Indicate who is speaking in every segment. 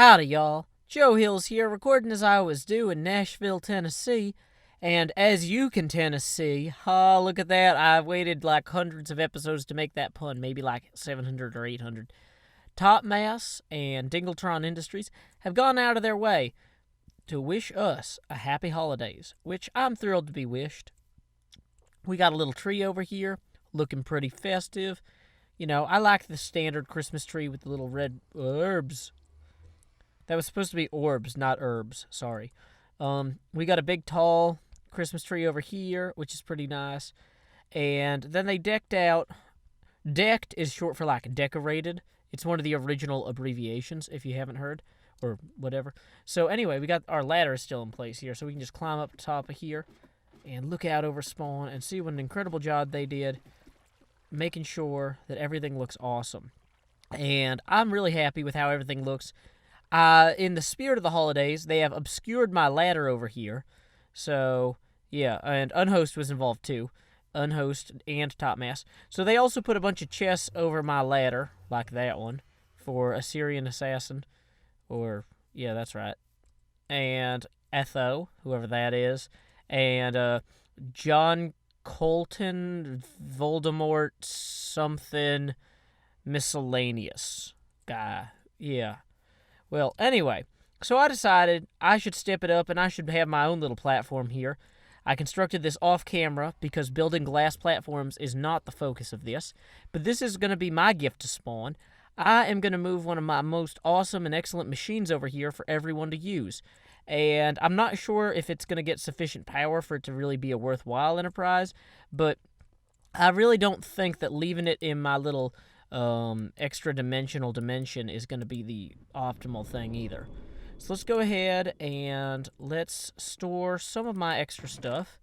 Speaker 1: Howdy, y'all. Joe Hills here, recording as I always do in Nashville, Tennessee. And as you can Tennessee, look at that. I've waited like hundreds of episodes to make that pun, maybe like 700 or 800. Top Mass and Dingletron Industries have gone out of their way to wish us a happy holidays, which I'm thrilled to be wished. We got a little tree over here, looking pretty festive. You know, I like the standard Christmas tree with the little red herbs. That was supposed to be orbs, not herbs. Sorry. We got a big, tall Christmas tree over here, which is pretty nice. And then they decked out. Decked is short for like decorated. It's one of the original abbreviations, if you haven't heard, or whatever. So anyway, we got our ladder is still in place here, so we can just climb up top of here and look out over spawn and see what an incredible job they did making sure that everything looks awesome. And I'm really happy with how everything looks. In the spirit of the holidays, they have obscured my ladder over here. So, yeah, and Unhost was involved too. Unhost and Top Mass. So they also put a bunch of chests over my ladder, like that one, for Assyrian Assassin. Or, yeah, that's right. And Etho, whoever that is. And John Colton Voldemort something miscellaneous guy. Yeah. Well, anyway, so I decided I should step it up and I should have my own little platform here. I constructed this off camera because building glass platforms is not the focus of this, but this is going to be my gift to spawn. I am going to move one of my most awesome and excellent machines over here for everyone to use. And I'm not sure if it's going to get sufficient power for it to really be a worthwhile enterprise, but I really don't think that leaving it in my little extra dimensional dimension is going to be the optimal thing either. So let's go ahead and let's store some of my extra stuff,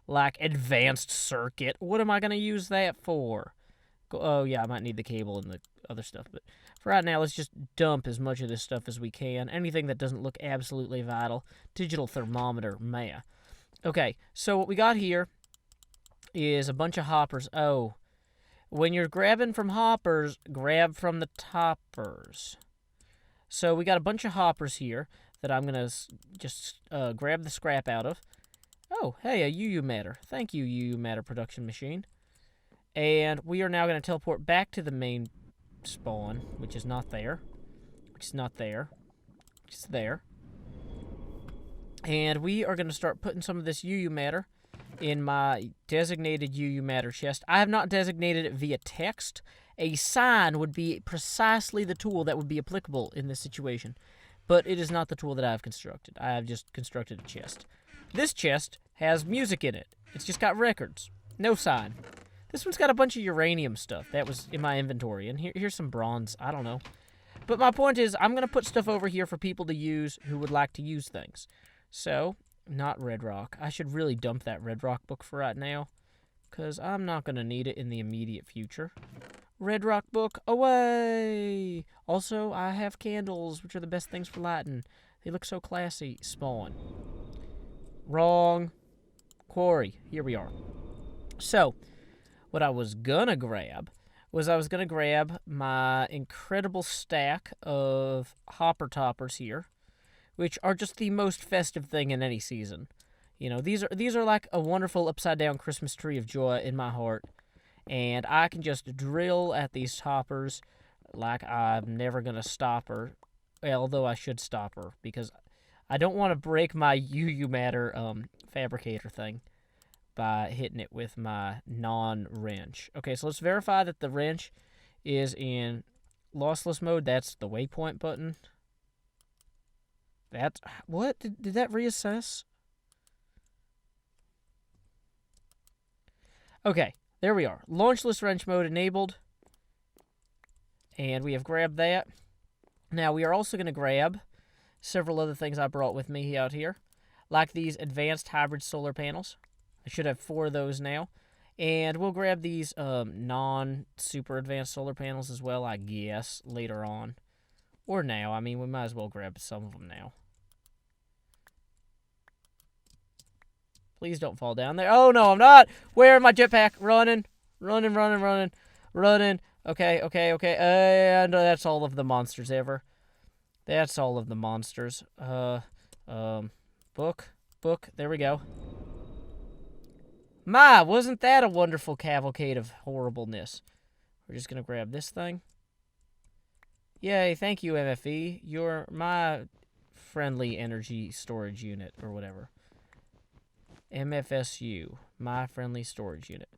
Speaker 1: like advanced circuit. What am I going to use that for? Oh, yeah, I might need the cable and the other stuff, but for right now, let's just dump as much of this stuff as we can. Anything that doesn't look absolutely vital. Digital thermometer, meh. Okay, so what we got here is a bunch of hoppers. Oh, when you're grabbing from hoppers, grab from the toppers. So we got a bunch of hoppers here that I'm going to just grab the scrap out of. Oh, hey, a UU matter. Thank you, UU matter production machine. And we are now going to teleport back to the main spawn, which is not there. Which is not there. It's there. And we are going to start putting some of this UU matter in my designated UU matter chest. I have not designated it via text. A sign would be precisely the tool that would be applicable in this situation. But it is not the tool that I have constructed. I have just constructed a chest. This chest has music in it. It's just got records. No sign. This one's got a bunch of uranium stuff. That was in my inventory. And here's some bronze. I don't know. But my point is, I'm going to put stuff over here for people to use who would like to use things. So, not Red Rock. I should really dump that Red Rock book for right now, because I'm not going to need it in the immediate future. Red Rock book, away! Also, I have candles, which are the best things for lighting. They look so classy. Spawn. Wrong. Quarry. Here we are. So, what I was going to grab was I was going to grab my incredible stack of hopper toppers here, which are just the most festive thing in any season. You know, these are like a wonderful upside-down Christmas tree of joy in my heart. And I can just drill at these hoppers like I'm never going to stop her. Although I should stop her, because I don't want to break my UU matter fabricator thing by hitting it with my non-wrench. Okay, so let's verify that the wrench is in lossless mode. That's the waypoint button. That's... What? Did that reassess? Okay, there we are. Launchless wrench mode enabled. And we have grabbed that. Now, we are also going to grab several other things I brought with me out here, like these advanced hybrid solar panels. I should have 4 of those now. And we'll grab these non-super advanced solar panels as well, I guess, later on. Or now. I mean, we might as well grab some of them now. Please don't fall down there. Oh, no, I'm not. Wearing my jetpack. Running. Running. Okay. And that's all of the monsters ever. That's all of the monsters. Book. There we go. My, wasn't that a wonderful cavalcade of horribleness? We're just gonna grab this thing. Yay, thank you, MFE. You're my friendly energy storage unit, or whatever. MFSU, my friendly storage unit.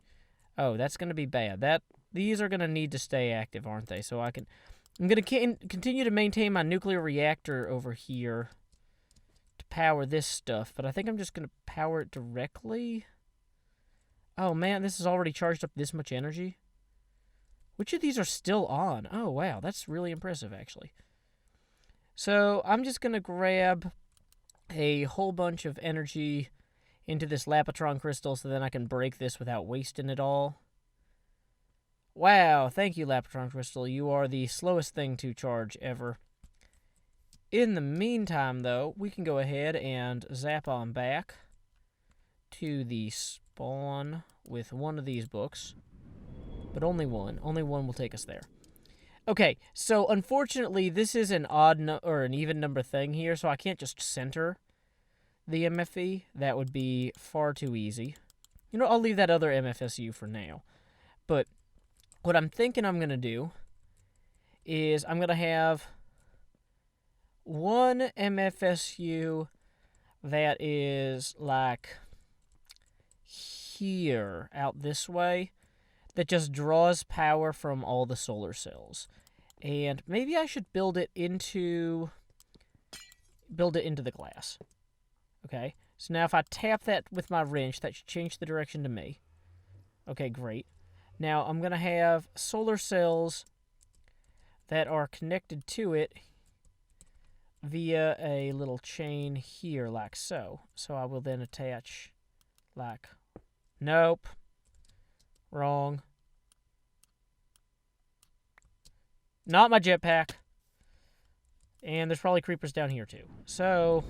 Speaker 1: Oh, that's gonna be bad. These are gonna need to stay active, aren't they? So I'm gonna continue to maintain my nuclear reactor over here to power this stuff, but I think I'm just gonna power it directly. Oh man, this has already charged up this much energy. Which of these are still on? Oh, wow. That's really impressive, actually. So I'm just going to grab a whole bunch of energy into this Lapotron crystal so then I can break this without wasting it all. Wow. Thank you, Lapotron crystal. You are the slowest thing to charge ever. In the meantime, though, we can go ahead and zap on back to the spawn with one of these books. But only one. Only one will take us there. Okay, so unfortunately, this is an odd or an even number thing here, so I can't just center the MFE. That would be far too easy. You know, I'll leave that other MFSU for now. But what I'm thinking I'm going to do is I'm going to have one MFSU that is like here, out this way, that just draws power from all the solar cells. And maybe I should build it into the glass. Okay, so now if I tap that with my wrench, that should change the direction to me. Okay, great. Now I'm going to have solar cells that are connected to it via a little chain here, like so. So I will then attach, like, nope, wrong. Not my jetpack. And there's probably creepers down here too. So,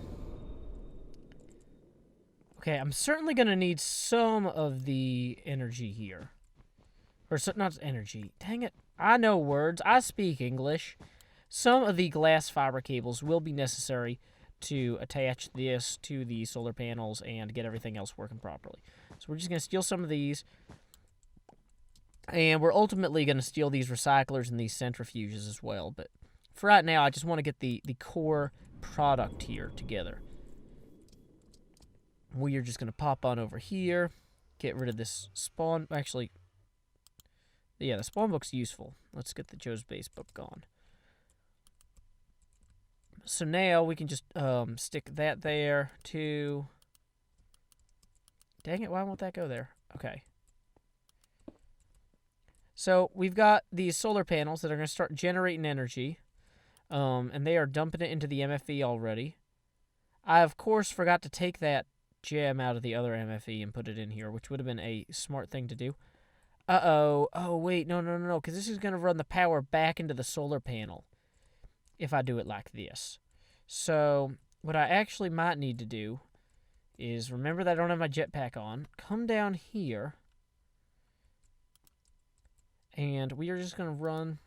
Speaker 1: okay, I'm certainly going to need some of the energy here. Or, not energy. Dang it. I know words. I speak English. Some of the glass fiber cables will be necessary to attach this to the solar panels and get everything else working properly. So we're just going to steal some of these. And we're ultimately going to steal these recyclers and these centrifuges as well. But for right now, I just want to get the core product here together. We are just going to pop on over here. Get rid of this spawn. Actually, yeah, the spawn book's useful. Let's get the Joe's base book gone. So now we can just stick that there to... Dang it, why won't that go there? Okay. So we've got these solar panels that are going to start generating energy, and they are dumping it into the MFE already. I, of course, forgot to take that gem out of the other MFE and put it in here, which would have been a smart thing to do. Uh-oh. Oh, wait, no, because this is going to run the power back into the solar panel if I do it like this. So what I actually might need to do is, remember that I don't have my jetpack on, come down here, and we are just going to run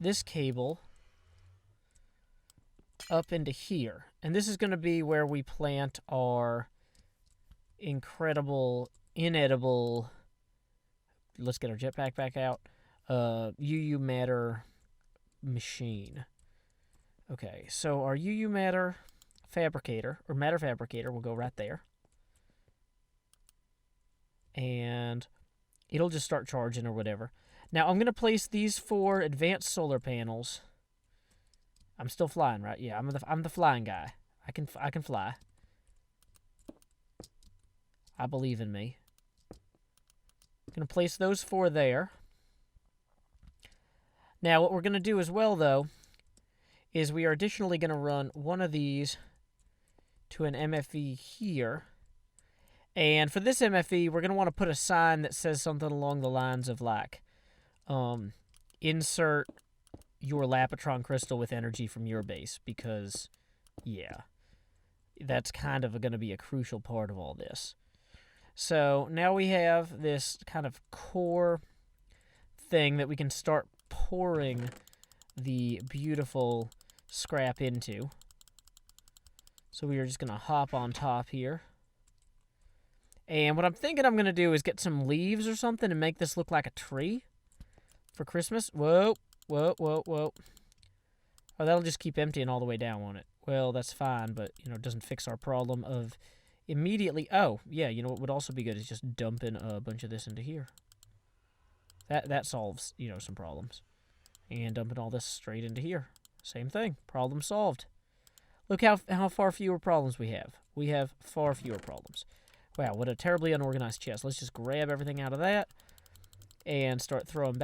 Speaker 1: this cable up into here. And this is going to be where we plant our incredible, inedible, let's get our jetpack back out, UU matter machine. Okay, so our UU matter fabricator, or matter fabricator, will go right there. And it'll just start charging or whatever. Now, I'm going to place these 4 advanced solar panels. I'm still flying, right? Yeah, I'm the flying guy. I can fly. I believe in me. I'm going to place those 4 there. Now, what we're going to do as well, though, is we are additionally going to run one of these to an MFE here. And for this MFE, we're going to want to put a sign that says something along the lines of, like, insert your Lapotron crystal with energy from your base, because, yeah, that's kind of going to be a crucial part of all this. So now we have this kind of core thing that we can start pouring the beautiful scrap into. So we are just going to hop on top here. And what I'm thinking I'm going to do is get some leaves or something and make this look like a tree for Christmas. Whoa, whoa, whoa, whoa. Oh, that'll just keep emptying all the way down, won't it? Well, that's fine, but, it doesn't fix our problem of immediately... Oh, yeah, what would also be good is just dumping a bunch of this into here. That solves, some problems. And dumping all this straight into here. Same thing. Problem solved. Look how far fewer problems we have. We have far fewer problems. Wow, what a terribly unorganized chest. Let's just grab everything out of that and start throwing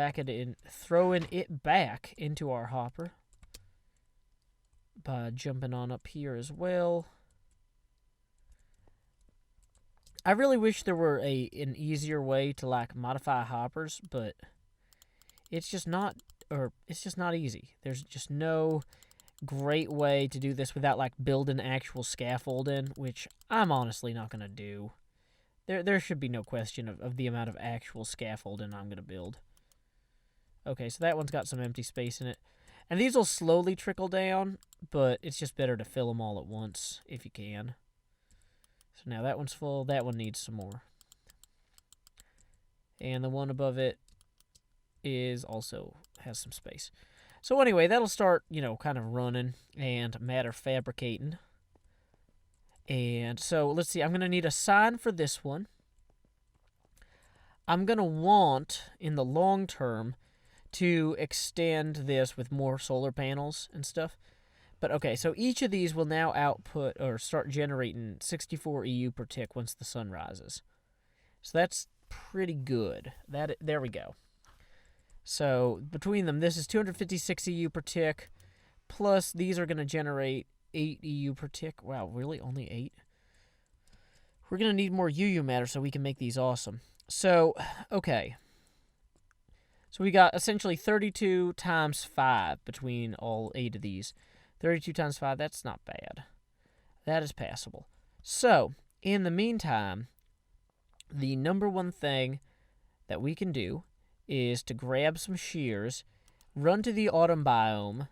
Speaker 1: it back into our hopper by jumping on up here as well. I really wish there were an easier way to modify hoppers, but it's just not easy. There's just no great way to do this without building actual scaffolding, which I'm honestly not gonna do. There should be no question of the amount of actual scaffolding I'm gonna build. Okay, so that one's got some empty space in it. And these will slowly trickle down, but it's just better to fill them all at once if you can. So now that one's full. That one needs some more. And the one above it has some space. So anyway, that'll start, kind of running and matter fabricating. And so, let's see, I'm going to need a sign for this one. I'm going to want, in the long term, to extend this with more solar panels and stuff. But okay, so each of these will now output or start generating 64 EU per tick once the sun rises. So that's pretty good. There we go. So between them, this is 256 EU per tick, plus these are going to generate 8 EU per tick. Wow, really? Only 8? We're going to need more UU matter so we can make these awesome. So, okay. So we got essentially 32 times 5 between all 8 of these. 32 times 5, that's not bad. That is passable. So, in the meantime, the number one thing that we can do is to grab some shears, run to the autumn biome,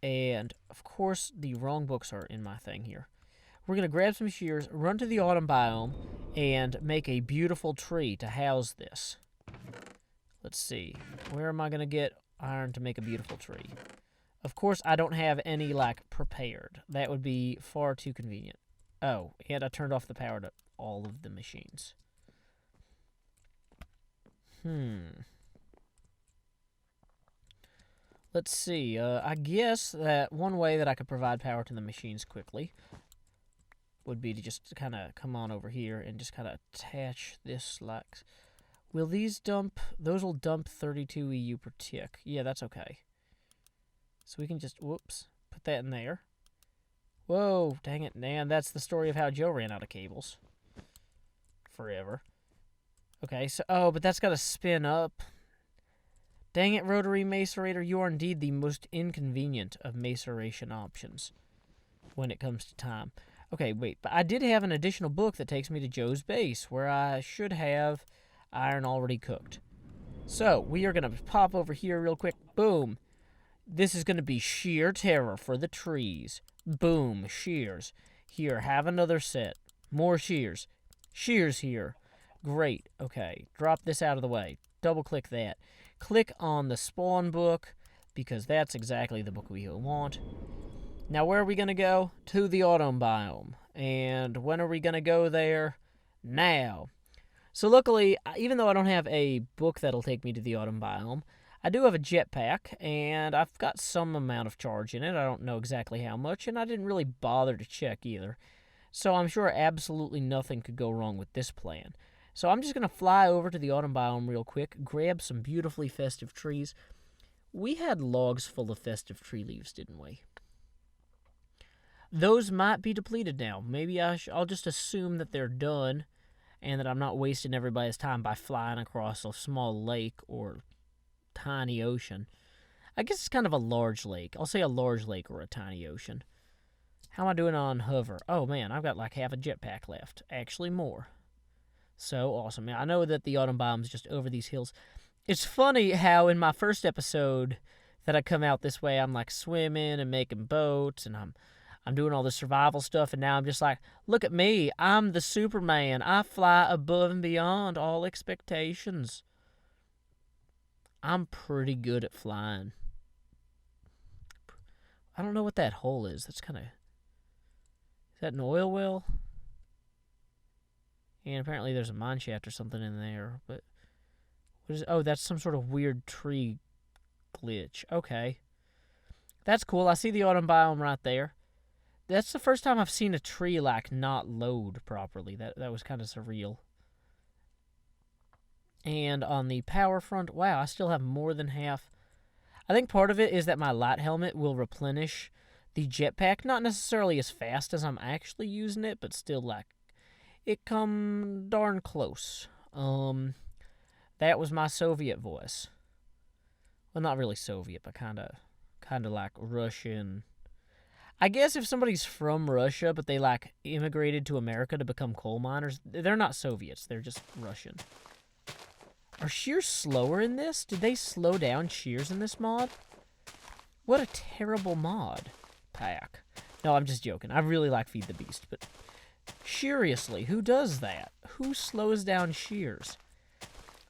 Speaker 1: and, of course, the wrong books are in my thing here. We're going to grab some shears, run to the autumn biome, and make a beautiful tree to house this. Let's see. Where am I going to get iron to make a beautiful tree? Of course, I don't have any, prepared. That would be far too convenient. Oh, and I turned off the power to all of the machines. Let's see. I guess that one way that I could provide power to the machines quickly would be to just kind of come on over here and just kind of attach this Will these dump? Those will dump 32 EU per tick. Yeah, that's okay. So we can just, put that in there. Whoa, dang it, man. That's the story of how Joe ran out of cables. Forever. Okay, so, but that's got to spin up. Dang it, rotary macerator, you are indeed the most inconvenient of maceration options when it comes to time. Okay, wait, but I did have an additional book that takes me to Joe's base, where I should have iron already cooked. So, we are going to pop over here real quick. Boom. This is going to be sheer terror for the trees. Boom, shears. Here, have another set. More shears. Shears here. Great. Okay, drop this out of the way. Double-click that. Click on the spawn book, because that's exactly the book we want. Now, where are we going to go? To the autumn biome. And when are we going to go there? Now. So luckily, even though I don't have a book that'll take me to the autumn biome, I do have a jetpack, and I've got some amount of charge in it. I don't know exactly how much, and I didn't really bother to check either. So I'm sure absolutely nothing could go wrong with this plan. So I'm just going to fly over to the autumn biome real quick, grab some beautifully festive trees. We had logs full of festive tree leaves, didn't we? Those might be depleted now. Maybe I'll just assume that they're done and that I'm not wasting everybody's time by flying across a small lake or tiny ocean. I guess it's kind of a large lake. I'll say a large lake or a tiny ocean. How am I doing on hover? Oh, man, I've got half a jetpack left. Actually, more. So awesome. I know that the autumn biome's just over these hills. It's funny how in my first episode that I come out this way, I'm like swimming and making boats, and I'm doing all the survival stuff, and now I'm just like, look at me, I'm the Superman. I fly above and beyond all expectations. I'm pretty good at flying. I don't know what that hole is. That's kind of... Is that an oil well? And apparently there's a mine shaft or something in there. But what is? Oh, that's some sort of weird tree glitch. Okay. That's cool. I see the autumn biome right there. That's the first time I've seen a tree, like, not load properly. That was kind of surreal. And on the power front, wow, I still have more than half. I think part of it is that my light helmet will replenish the jetpack. Not necessarily as fast as I'm actually using it, but still, like, it come darn close. That was my Soviet voice. Well, not really Soviet, but kind of like Russian. I guess if somebody's from Russia, but they, like, immigrated to America to become coal miners, they're not Soviets. They're just Russian. Are shears slower in this? Did they slow down shears in this mod? What a terrible mod pack. No, I'm just joking. I really like Feed the Beast, but seriously, who does that? Who slows down shears?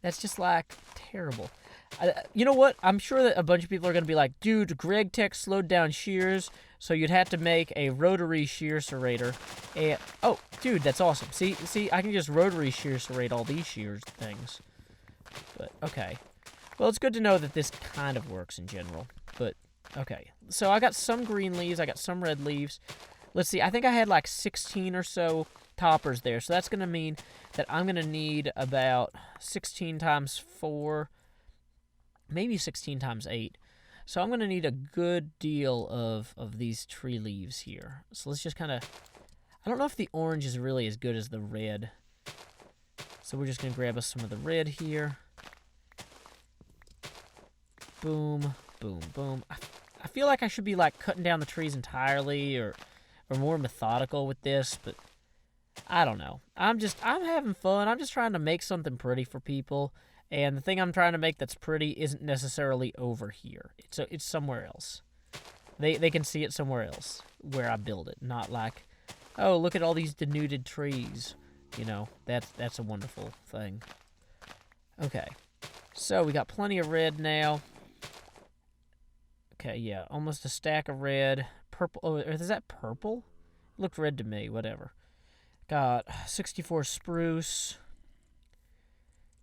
Speaker 1: That's just, like, terrible. You know what? I'm sure that a bunch of people are going to be like, dude, Greg Tech slowed down shears, so you'd have to make a rotary shear serrator. And, oh, dude, that's awesome. See, I can just rotary shear serrate all these shears things. But, okay. Well, it's good to know that this kind of works in general. But, okay. So I got some green leaves. I got some red leaves. Let's see. I think I had like 16 or so toppers there. So that's going to mean that I'm going to need about 16 times 4, maybe 16 times 8. So I'm going to need a good deal of these tree leaves here. So let's just kind of... I don't know if the orange is really as good as the red. So we're just going to grab us some of the red here. Boom, boom, boom. I feel like I should be, like, cutting down the trees entirely or more methodical with this, but I don't know. I'm having fun. I'm just trying to make something pretty for people, and the thing I'm trying to make that's pretty isn't necessarily over here. It's somewhere else. They can see it somewhere else where I build it, not like, oh, look at all these denuded trees. You know, that's a wonderful thing. Okay, so we got plenty of red now. Okay, yeah, almost a stack of red. Purple, oh, is that purple? It looked red to me, whatever. Got 64 spruce.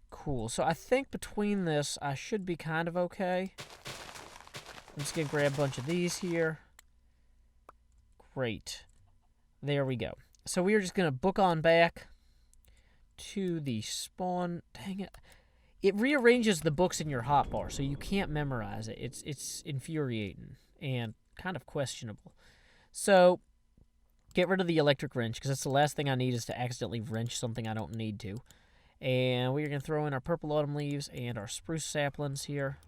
Speaker 1: Cool, so I think between this, I should be kind of okay. I'm just gonna grab a bunch of these here. Great. There we go. So we are just gonna book on back to the spawn. Dang it. It rearranges the books in your hotbar, so you can't memorize it. It's infuriating and kind of questionable. So, get rid of the electric wrench, because that's the last thing I need is to accidentally wrench something I don't need to. And we're going to throw in our purple autumn leaves and our spruce saplings here.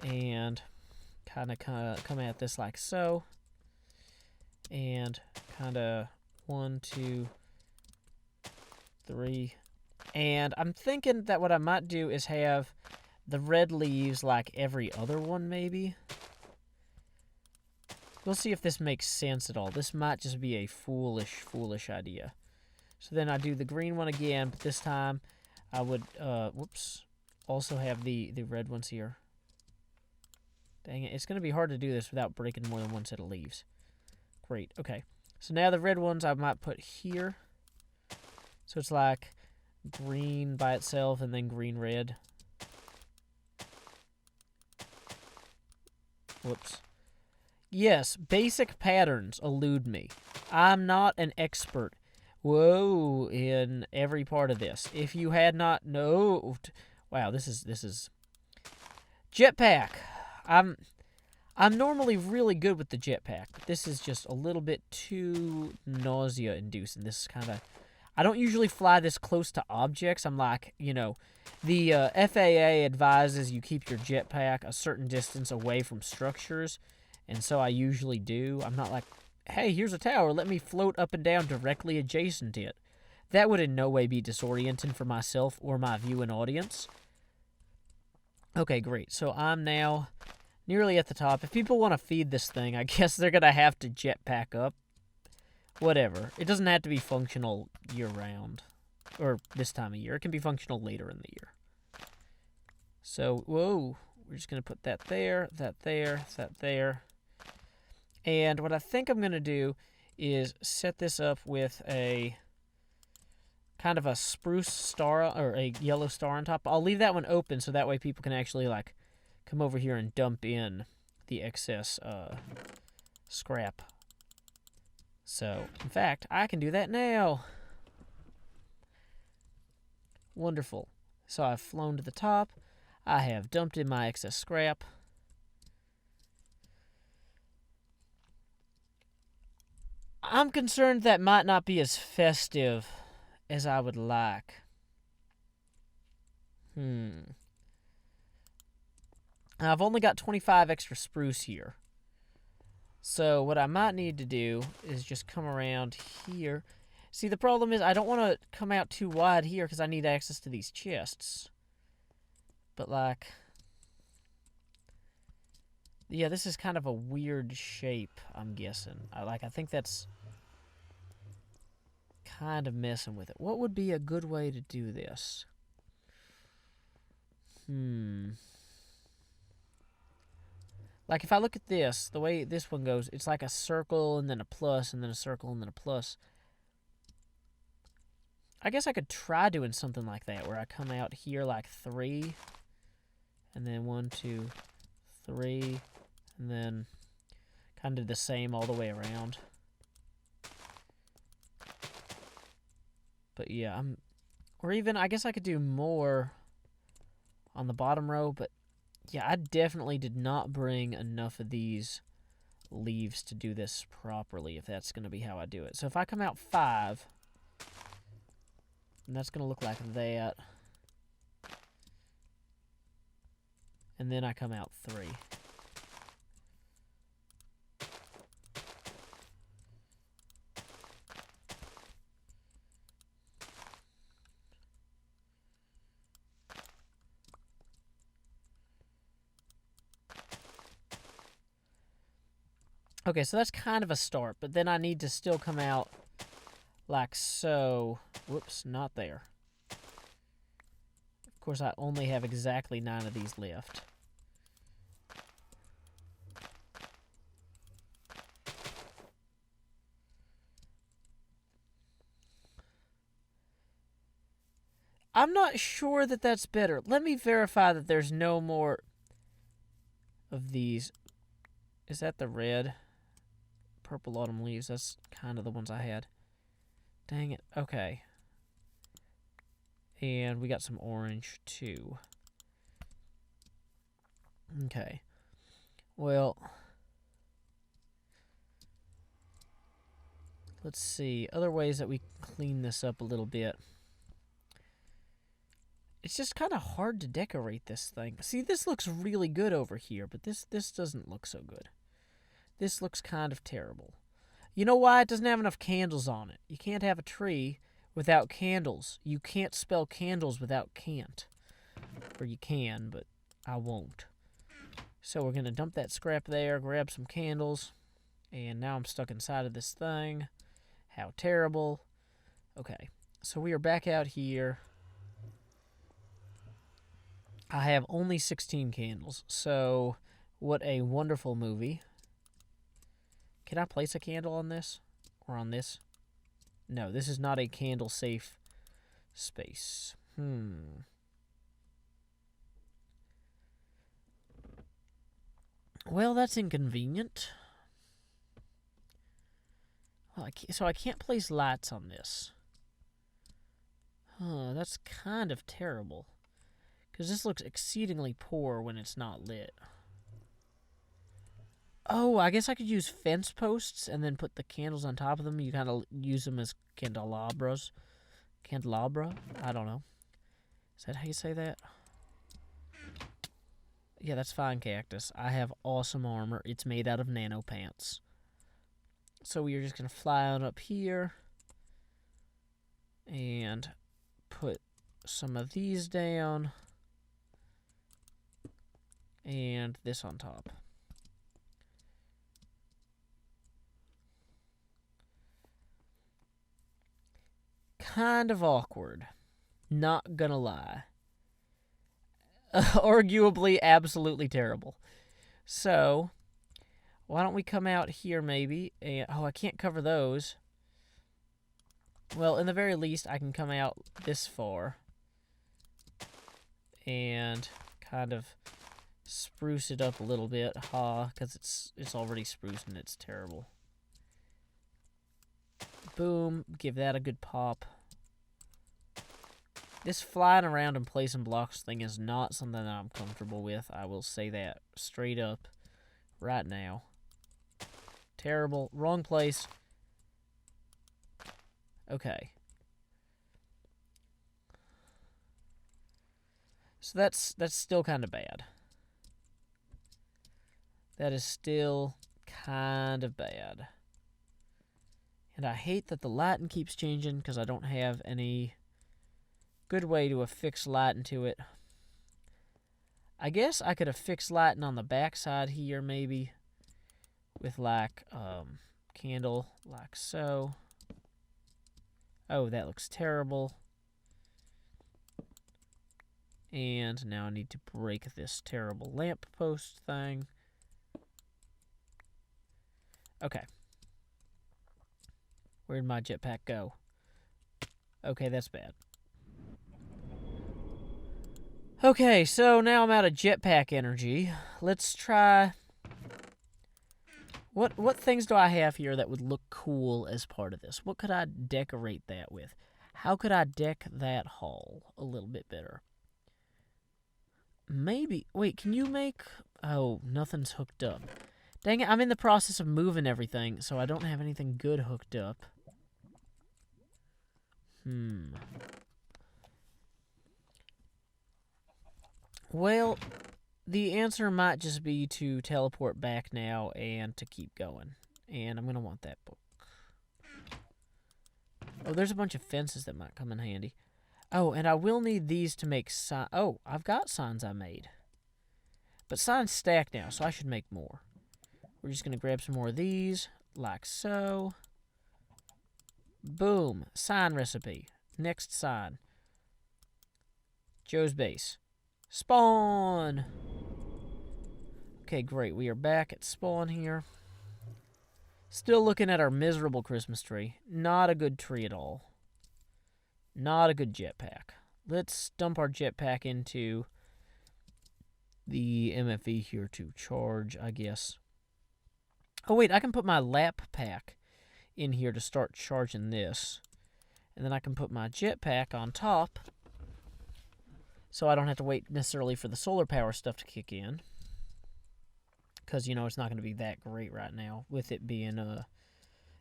Speaker 1: And kind of come at this like so. And kind of 1, 2, 3. And I'm thinking that what I might do is have the red leaves like every other one, maybe. We'll see if this makes sense at all. This might just be a foolish idea. So then I do the green one again, but this time I would, also have the red ones here. Dang it, it's going to be hard to do this without breaking more than one set of leaves. Great, okay. So now the red ones I might put here. So it's like green by itself and then green-red. Whoops. Yes, basic patterns elude me. I'm not an expert. Whoa, in every part of this. If you had not known... Wow, this is... Jetpack. I'm normally really good with the jetpack, but this is just a little bit too nausea-inducing. This is kind of... I don't usually fly this close to objects. I'm like, you know, the FAA advises you keep your jetpack a certain distance away from structures, and so I usually do. I'm not like, hey, here's a tower, let me float up and down directly adjacent to it. That would in no way be disorienting for myself or my viewing audience. Okay, great. So I'm now nearly at the top. If people want to feed this thing, I guess they're going to have to jetpack up. Whatever. It doesn't have to be functional year-round. Or this time of year. It can be functional later in the year. So, whoa. We're just going to put that there, that there, that there. And what I think I'm going to do is set this up with a kind of a spruce star or a yellow star on top. I'll leave that one open so that way people can actually like come over here and dump in the excess scrap. So, in fact, I can do that now. Wonderful. So I've flown to the top. I have dumped in my excess scrap. I'm concerned that might not be as festive as I would like. I've only got 25 extra spruce here. So what I might need to do is just come around here. See, the problem is I don't want to come out too wide here because I need access to these chests. But, like... yeah, this is kind of a weird shape, I'm guessing. I think that's kind of messing with it. What would be a good way to do this? Like, if I look at this, the way this one goes, it's like a circle and then a plus and then a circle and then a plus. I guess I could try doing something like that, where I come out here like 3, and then 1, 2, 3, and then kind of the same all the way around. But yeah, or even, I guess I could do more on the bottom row, but yeah, I definitely did not bring enough of these leaves to do this properly, if that's going to be how I do it. So if I come out 5, and that's going to look like that, and then I come out 3. Okay, so that's kind of a start, but then I need to still come out like so. Whoops, not there. Of course, I only have exactly 9 of these left. I'm not sure that that's better. Let me verify that there's no more of these. Is that the red? Purple autumn leaves. That's kind of the ones I had. Dang it. Okay. And we got some orange, too. Okay. Well, let's see. Other ways that we clean this up a little bit. It's just kind of hard to decorate this thing. See, this looks really good over here, but this doesn't look so good. This looks kind of terrible. You know why? It doesn't have enough candles on it. You can't have a tree without candles. You can't spell candles without can't. Or you can, but I won't. So we're going to dump that scrap there, grab some candles, and now I'm stuck inside of this thing. How terrible. Okay, so we are back out here. I have only 16 candles, so what a wonderful movie. Can I place a candle on this? Or on this? No, this is not a candle-safe space. Well, that's inconvenient. Well, so I can't place lights on this. That's kind of terrible. Because this looks exceedingly poor when it's not lit. Oh, I guess I could use fence posts and then put the candles on top of them. You kind of use them as candelabras. Candelabra? I don't know. Is that how you say that? Yeah, that's fine, Cactus. I have awesome armor. It's made out of nano pants. So we are just going to fly on up here. And put some of these down. And this on top. Kind of awkward. Not gonna lie. Arguably absolutely terrible. So, why don't we come out here maybe? And, oh, I can't cover those. Well, in the very least, I can come out this far. And kind of spruce it up a little bit. Because it's already spruced and it's terrible. Boom. Give that a good pop. This flying around and placing blocks thing is not something that I'm comfortable with. I will say that straight up right now. Terrible. Wrong place. Okay. So that's still kind of bad. That is still kind of bad. And I hate that the lighting keeps changing because I don't have any good way to affix lighting to it. I guess I could affix lighting on the back side here maybe with like candle like so. Oh, that looks terrible. And now I need to break this terrible lamp post thing. Okay. Where'd my jetpack go? Okay, that's bad. Okay, so now I'm out of jetpack energy. Let's try... What things do I have here that would look cool as part of this? What could I decorate that with? How could I deck that hull a little bit better? Maybe... Wait, can you make... Oh, nothing's hooked up. Dang it, I'm in the process of moving everything, so I don't have anything good hooked up. Well, the answer might just be to teleport back now and to keep going. And I'm going to want that book. Oh, there's a bunch of fences that might come in handy. Oh, and I will need these to make signs. Oh, I've got signs I made. But signs stack now, so I should make more. We're just going to grab some more of these, like so. Boom. Sign recipe. Next sign. Joe's base. Spawn! Okay, great. We are back at spawn here. Still looking at our miserable Christmas tree. Not a good tree at all. Not a good jetpack. Let's dump our jetpack into the MFE here to charge, I guess. Oh, wait. I can put my lap pack in here to start charging this. And then I can put my jetpack on top, so I don't have to wait necessarily for the solar power stuff to kick in. Because, you know, it's not going to be that great right now with it being,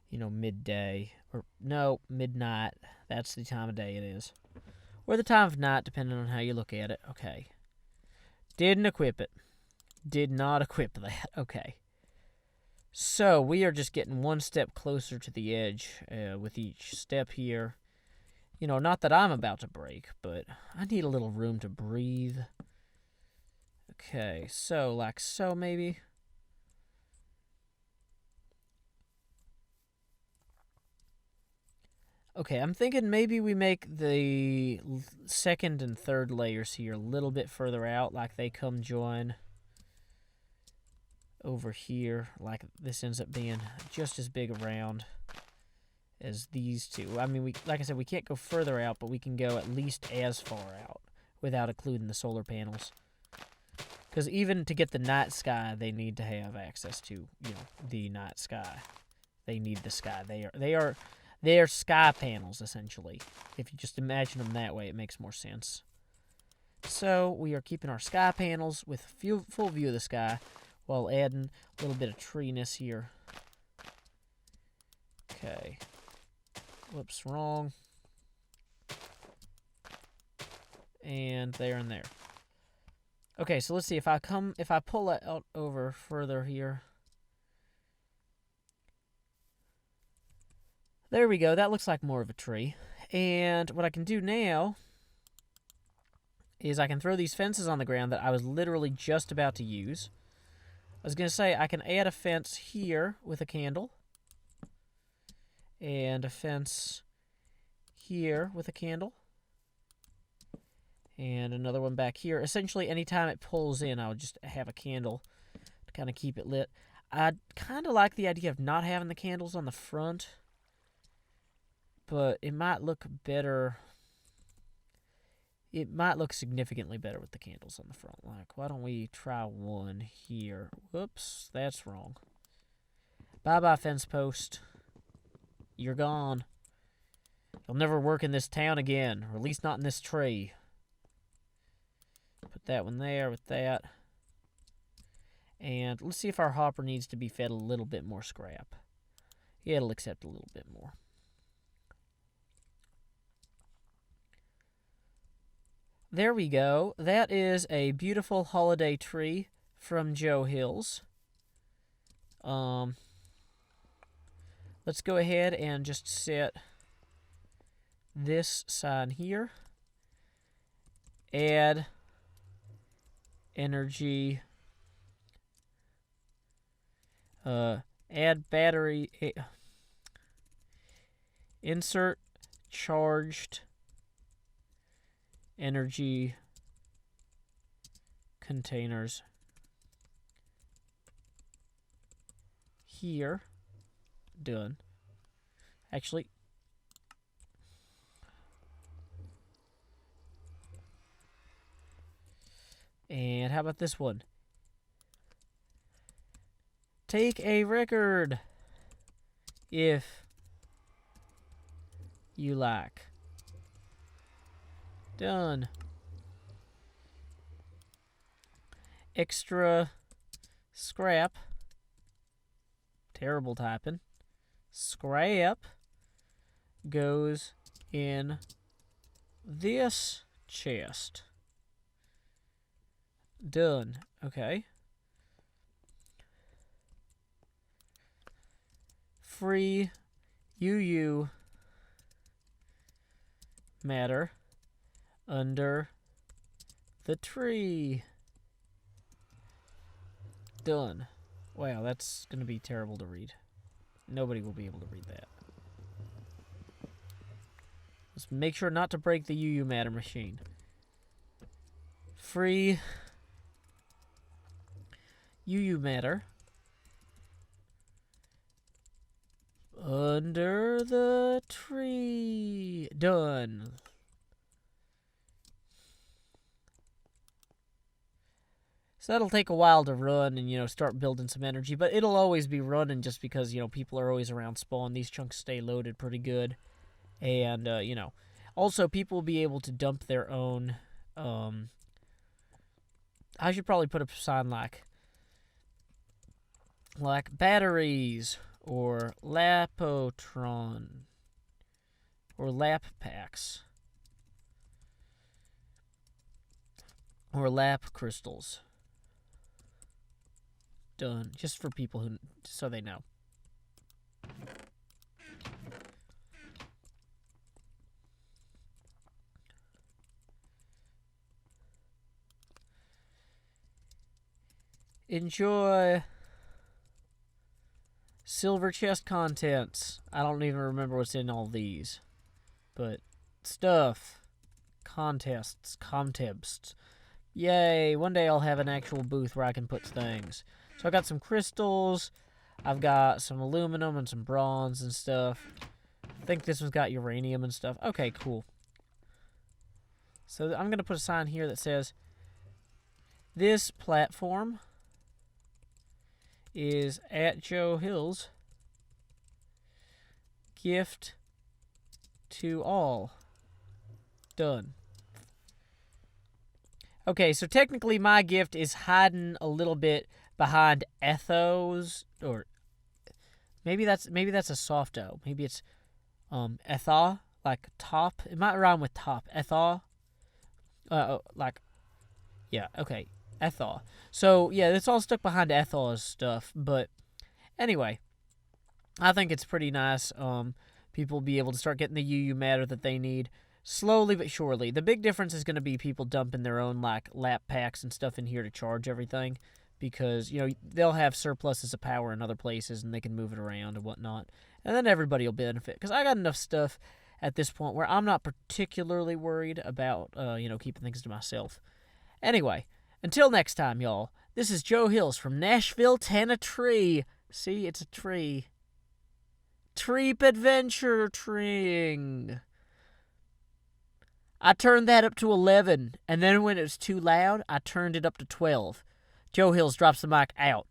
Speaker 1: you know, midday. Or, no, midnight. That's the time of day it is. Or the time of night, depending on how you look at it. Okay. Didn't equip it. Did not equip that. Okay. So, we are just getting one step closer to the edge with each step here. You know, not that I'm about to break, but I need a little room to breathe. Okay, so, like so, maybe. Okay, I'm thinking maybe we make the second and third layers here a little bit further out, like they come join over here. Like this ends up being just as big around as these two. I mean, like I said, we can't go further out, but we can go at least as far out without including the solar panels. Because even to get the night sky, they need to have access to, you know, the night sky. They need the sky. They are sky panels, essentially. If you just imagine them that way, it makes more sense. So, we are keeping our sky panels with full view of the sky while adding a little bit of treeness here. Okay. Whoops, wrong. And there and there. Okay, so let's see if I pull it out over further here. There we go. That looks like more of a tree. And what I can do now is I can throw these fences on the ground that I was literally just about to use. I was going to say I can add a fence here with a candle. And a fence here with a candle. And another one back here. Essentially, anytime it pulls in, I would just have a candle to kind of keep it lit. I kind of like the idea of not having the candles on the front, but it might look better. It might look significantly better with the candles on the front. Like, why don't we try one here? Whoops, that's wrong. Bye-bye, fence post. You're gone. You'll never work in this town again, or at least not in this tree. Put that one there with that. And let's see if our hopper needs to be fed a little bit more scrap. Yeah, it'll accept a little bit more. There we go. That is a beautiful holiday tree from Joe Hills. Let's go ahead and just set this sign here. Add energy. Add battery. Insert charged energy containers here. Done. Actually, and how about this one? Take a record if you like. Done. Extra scrap. Terrible typing. Scrap goes in this chest. Done. Okay. Free UU matter under the tree. Done. Wow, that's going to be terrible to read. Nobody will be able to read that. Let's make sure not to break the UU matter machine. Free UU matter under the tree. Done. So that'll take a while to run and, start building some energy. But it'll always be running just because, people are always around spawn. These chunks stay loaded pretty good. And, also people will be able to dump their own, I should probably put a sign like batteries or Lapotron or lap packs or lap crystals. Done. Just for people so they know. Enjoy silver chest contents. I don't even remember what's in all these. But stuff. Contests. Yay. One day I'll have an actual booth where I can put things. So I got some crystals. I've got some aluminum and some bronze and stuff. I think this one's got uranium and stuff. Okay, cool. So I'm going to put a sign here that says, this platform is at Joe Hills. Gift to all. Done. Okay, so technically my gift is hiding a little bit behind ethos, or maybe that's a soft O. Maybe it's ethaw, like top. It might rhyme with top. Ethaw. Yeah, okay. Ethaw. So, yeah, it's all stuck behind Ethaw's stuff, but anyway, I think it's pretty nice. People will be able to start getting the UU matter that they need. Slowly but surely. The big difference is going to be people dumping their own, like, lap packs and stuff in here to charge everything. Because, they'll have surpluses of power in other places and they can move it around and whatnot. And then everybody will benefit. Because I got enough stuff at this point where I'm not particularly worried about, keeping things to myself. Anyway, until next time, y'all, this is Joe Hills from Nashville, Tennessee. See, it's a tree. Treep adventure treeing. I turned that up to 11, and then when it was too loud, I turned it up to 12. Joe Hills drops the mic out.